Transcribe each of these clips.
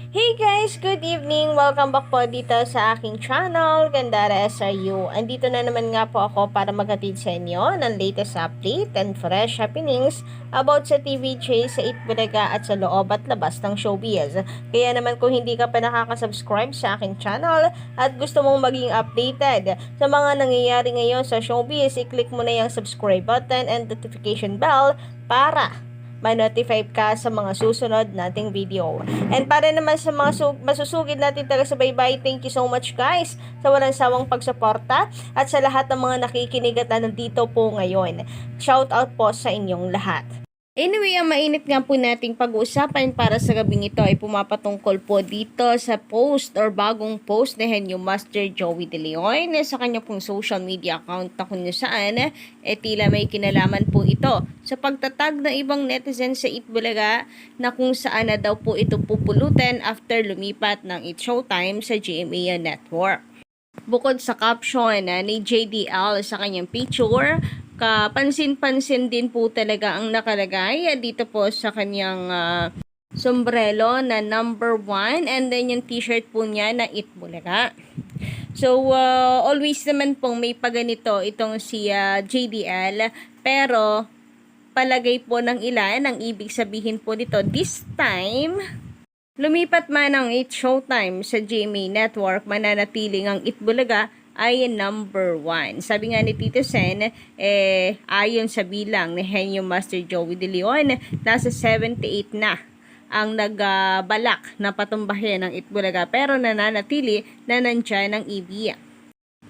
Hey guys! Good evening! Welcome back po dito sa aking channel, Gandara SRU. Andito na naman nga po ako para maghatid sa inyo ng latest update and fresh happenings about sa TVJ, sa Itbulaga at sa loob at labas ng showbiz. Kaya naman kung hindi ka pa nakaka-subscribe sa aking channel at gusto mong maging updated sa mga nangyayari ngayon sa showbiz, i-click mo na yung subscribe button and notification bell para ma-notify ka sa mga susunod nating video. And para naman sa mga masusugid natin talaga sa baybay, thank you so much guys sa walang sawang pagsuporta at sa lahat ng mga nakikinig at nandito po ngayon. Shout out po sa inyong lahat. Anyway, ang mainit nga po nating pag-uusapan para sa gabing ito ay pumapatungkol po dito sa post or bagong post ni Henyo Master Joey De Leon sa kanya pong social media account na kung saan tila may kinalaman po ito sa pagtatag ng ibang netizen sa Itbulaga na kung saan na daw po ito pupulutin after lumipat ng It Showtime sa GMA Network. Bukod sa caption ni JDL sa kanyang picture, kapansin-pansin din po talaga ang nakalagay dito po sa kanyang sombrero na number 1 and then yung t-shirt po niya na Itbulaga. So, always naman pong may paganito itong si JDL, pero palagay po ng ilan, ang ibig sabihin po dito, this time, lumipat man ang It Showtime sa GMA Network, mananatiling ang Itbulaga ay number 1. Sabi nga ni Tito Sen, ayon sa bilang ni Henyo Master Joey De Leon, nasa 78 na ang nagbalak na patumbahin ng Itbulaga pero nananatili na nandyan ang EB.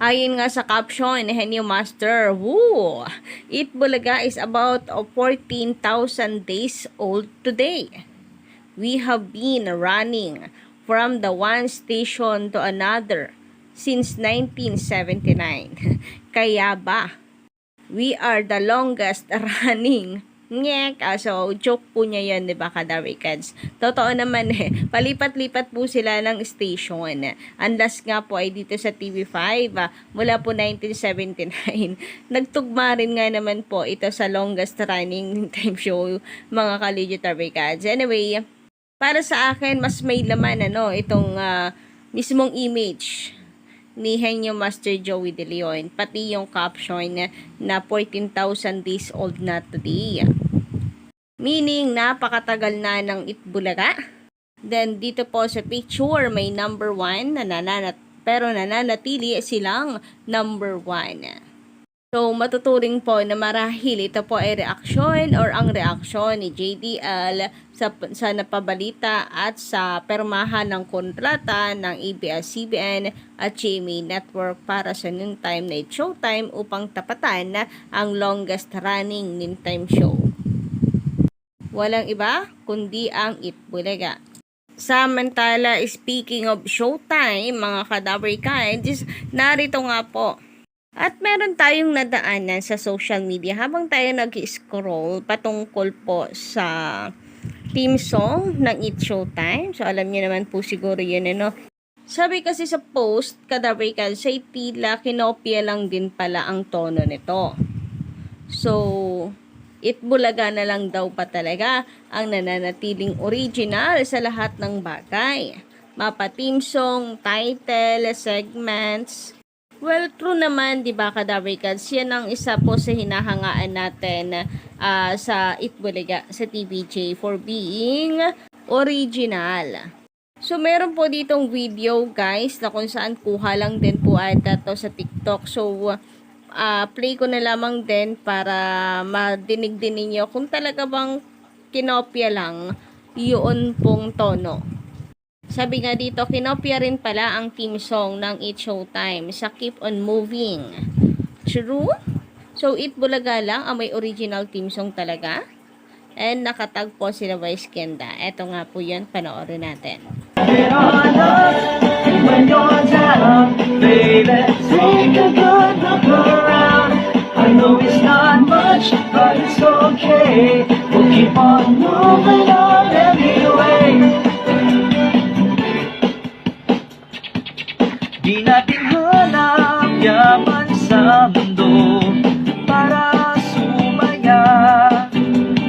Ayon nga sa caption ni Henyo Master, woo! Itbulaga is about 14,000 days old today. We have been running from the one station to another since 1979. Kaya ba? We are the longest running. Ngek. So, joke po niya yan, diba, Kadarikans? Totoo naman palipat-lipat po sila ng station. Ang last nga po ay dito sa TV5, mula po 1979. Nagtugma rin nga naman po ito sa longest running time show, mga Kadarikans. Anyway, para sa akin, mas may laman itong mismong image ni Henyo Master Joey De Leon, pati yung caption na 14,000 days old na today. Meaning, napakatagal na ng Itbulaga. Then, dito po sa picture, may number 1 pero nananatili silang number 1. So, matuturing po na marahil ito po ay reaksyon or ang reaksyon ni JDL sa napabalita at sa permahan ng kontrata ng ABS-CBN at GMA Network para sa noontime Night Showtime upang tapatan ang longest running noontime show. Walang iba kundi ang Itbulaga. Samantala, speaking of Showtime, mga Kadarikans, narito nga po. At meron tayong nadaanan sa social media habang tayo nag-scroll patungkol po sa theme song ng It Showtime. So, alam niyo naman po siguro yun, Sabi kasi sa post, Kadarikans, say tila kinopya lang din pala ang tono nito. So, Itbulaga na lang daw pa talaga ang nananatiling original sa lahat ng bagay. Mapa theme song, title, segments. Well, true naman, di ba, Kadarikans? Yan ang isa po sa hinahangaan natin sa Itbulaga, sa TVJ, for being original. So, meron po ditong video, guys, na kung saan kuha lang din po ata to sa TikTok. So, play ko na lamang din para madinig din ninyo kung talaga bang kinopya lang yun pong tono. Sabi nga dito, kinopya rin pala ang theme song ng It Showtime sa Keep on Moving. True? So, Itbulaga lang ang may original theme song talaga. And nakatag po sila Vice Ganda. Eto nga po yun, panoorin natin. Get on up when you're down, baby. Take a good look around. I know it's not much, but it's okay. We'll keep on moving on anyway. Di natin hanap yaman sa mundo para sumaya.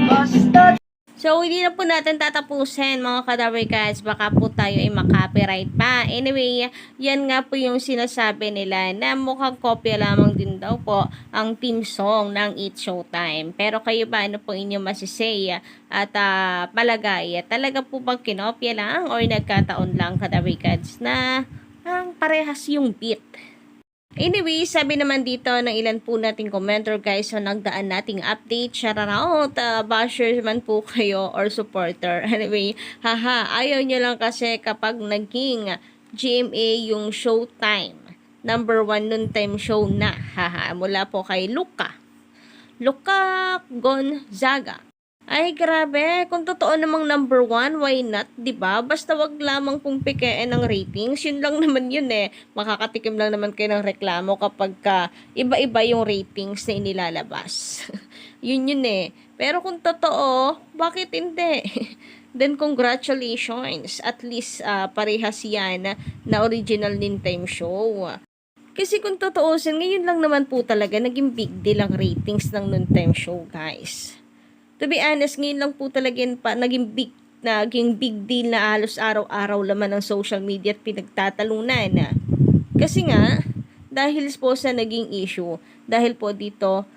Basta. So, So, hindi na po natin tatapusin mga kadaway guys. Baka po tayo ay makopyright pa. Anyway, yan nga po yung sinasabi nila na mukhang kopya lamang din daw po ang theme song ng It's Showtime. Pero kayo ba, ano po inyo masisay at palagay? Talaga po bang kinopya lang or nagkataon lang kadaway guys na ang parehas yung beat? Anyway, sabi naman dito ng ilan po nating commenter guys sa nagdaan nating update, shoutout, basher man po kayo or supporter. Anyway, haha, ayaw nyo lang kasi kapag naging GMA yung Showtime. Number 1 noon time show na, haha, mula po kay Luca Gonzaga. Ay, grabe. Kung totoo namang number 1, why not? 'Di ba? Basta wag lamang pong pikein ng ratings. Yun lang naman yun eh. Makakatikim lang naman kayo ng reklamo kapag iba-iba yung ratings na inilalabas. Yun eh. Pero kung totoo, bakit hindi? Then, congratulations. At least, parehas yan na original din time show. Kasi kung totoosin, ngayon lang naman po talaga naging big deal ang ratings ng noon time show, guys. To be honest, ngayon lang po talaga naging big deal na halos araw-araw laman ng social media at pinagtatalunan. Kasi nga, dahil po sa naging issue, dahil po dito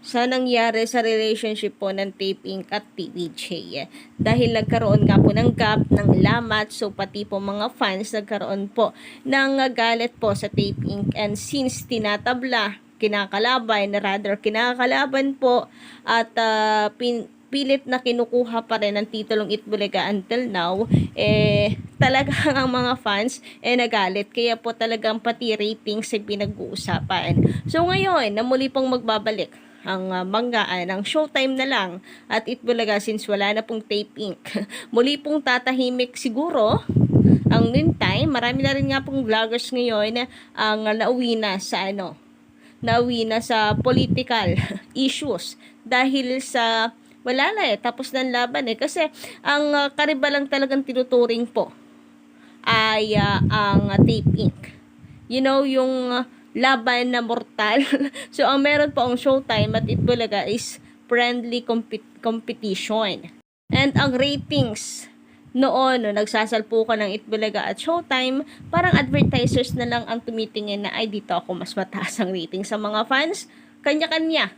sa nangyari sa relationship po ng Tape Inc. at TVJ. Dahil nagkaroon nga po ng gap, ng lamat, so pati po mga fans nagkaroon po ng galit po sa Tape Inc. And since kinakalaban po at pilit na kinukuha pa rin ang titulong Itbulaga until now, talagang ang mga fans nagalit, kaya po talagang pati ratings ay pinag-uusapan. So ngayon, na muli pong magbabalik ang banggaan ng Showtime na lang at Itbulaga since wala na pong Tape Inc. Muli pong tatahimik siguro ang noontime. Marami na rin nga pong vloggers ngayon ang nauwi na sa political issues dahil sa wala na tapos ng laban kasi ang kariba lang talagang tinuturing po ay ang Tape Inc. You know, yung laban na mortal. So ang meron po ang Showtime at Itbulaga is friendly competition. And ang ratings noon, nagsasalpukan ng Itbulaga at Showtime, parang advertisers na lang ang tumitingin na ay dito ako mas mataas ang rating sa mga fans. Kanya-kanya.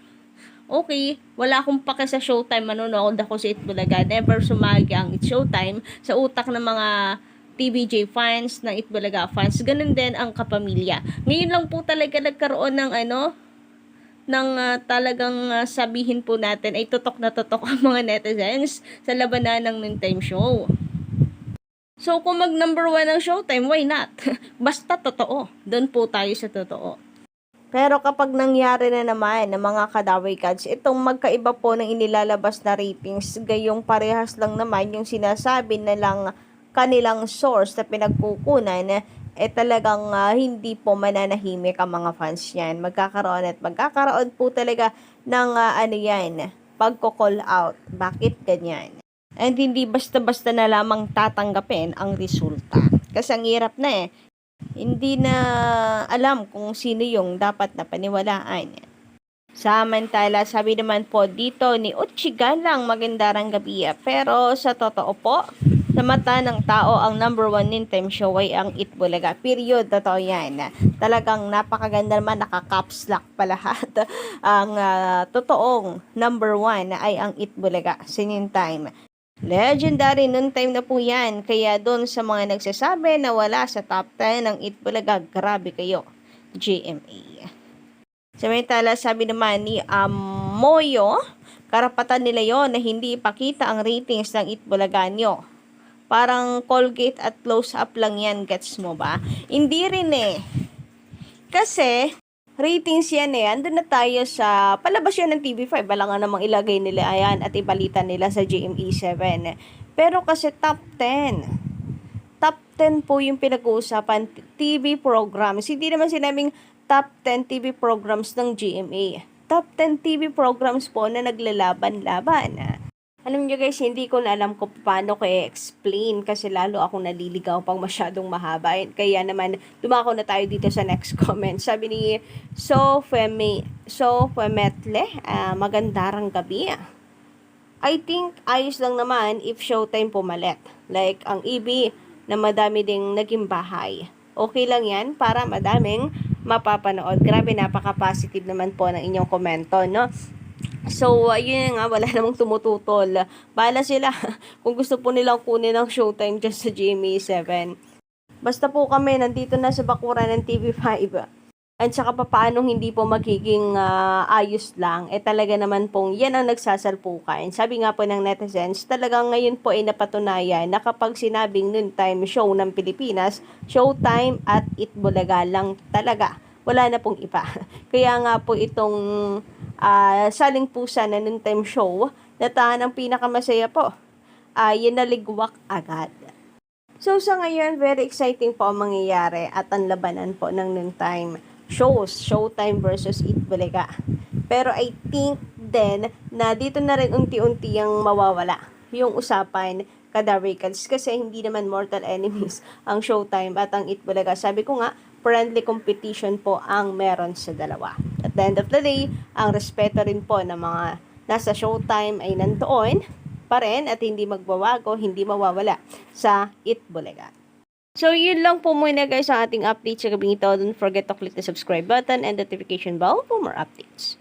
Okay, wala akong pake sa Showtime, manonood ako sa Itbulaga. Never sumagi ang Showtime sa utak ng mga TVJ fans, ng Itbulaga fans. Ganun din ang kapamilya. Ngayon lang po talaga nagkaroon ng talagang sabihin po natin ay tutok na tutok ang mga netizens sa labanan ng noontime show. So, kung mag number 1 ang Showtime, why not? Basta totoo. Doon po tayo sa totoo. Pero kapag nangyari na naman ng mga kadaway cards, itong magkaiba po ng inilalabas na ratings, gayong parehas lang naman yung sinasabi na lang kanilang source na pinagkukunan, talagang hindi po mananahimik ang mga fans yan. Magkakaroon po talaga ng pagko-call out. Bakit ganyan? And hindi basta-basta na lamang tatanggapin ang resulta. Kasi ang hirap na hindi na alam kung sino yung dapat na paniwalaan. Samantala, sabi naman po dito ni Uchiga lang magandarang gabi. Pero sa totoo po, sa mata ng tao, ang number 1 noontime show ay ang Itbulaga. Period. Totoo yan. Talagang napakaganda naman, naka-caps lock pa lahat. Ang totoong number 1 ay ang Itbulaga sa noontime. Legendary noontime na po yan. Kaya doon sa mga nagsasabi na wala sa top 10 ng Itbulaga, grabe kayo, GMA. Samantala, sabi naman ni Moyo, karapatan nila yon na hindi ipakita ang ratings ng Itbulaga nyo. Parang Colgate at close-up lang yan, gets mo ba? Hindi rin Kasi, ratings yan andun na tayo sa palabas yan ng TV5. Bala nga namang ilagay nila ayan at ibalita nila sa GMA7. Pero kasi top 10. Top 10 po yung pinag-uusapan TV programs. Hindi naman sinabing top 10 TV programs ng GMA. Top 10 TV programs po na naglalaban-laban. Alam nyo guys, hindi ko na alam kung paano ko i-explain kasi lalo akong naliligaw pang masyadong mahaba. Kaya naman, dumako na tayo dito sa next comment. Sabi ni Sofemetle, magandarang gabi. I think ayos lang naman if Showtime pumalit. Like, ang EB na madami ding naging bahay. Okay lang yan para madaming mapapanood. Grabe, napaka-positive naman po ng inyong komento, no? So, ayun nga, wala namang tumututol. Bahala sila kung gusto po nilang kunin ang Showtime dyan sa GMA7. Basta po kami, nandito na sa bakuran ng TV5. At saka papaanong hindi po magiging ayos lang, talaga naman pong yan ang nagsasalpukan. Sabi nga po ng netizens, talagang ngayon po ay napatunayan na kapag sinabing noontime show ng Pilipinas, Showtime at Itbulaga lang talaga. Wala na pong iba. Kaya nga po itong saling pusa na noontime show, natahan ang pinakamasaya po. Yan naligwak agad. So sa ngayon, very exciting po ang mangyayari at ang labanan po ng noontime shows, Showtime versus Itbulaga. Pero I think then na dito na rin unti-unti ang mawawala yung usapan kada weekends kasi hindi naman mortal enemies ang Showtime at ang Itbulaga. Sabi ko nga, friendly competition po ang meron sa dalawa. At the end of the day, ang respeto rin po ng mga nasa Showtime ay nandoon pa rin at hindi magbabago, hindi mawawala sa Itbulaga. So, yun lang po muna guys ang ating update sa gabing ito. Don't forget to click the subscribe button and notification bell for more updates.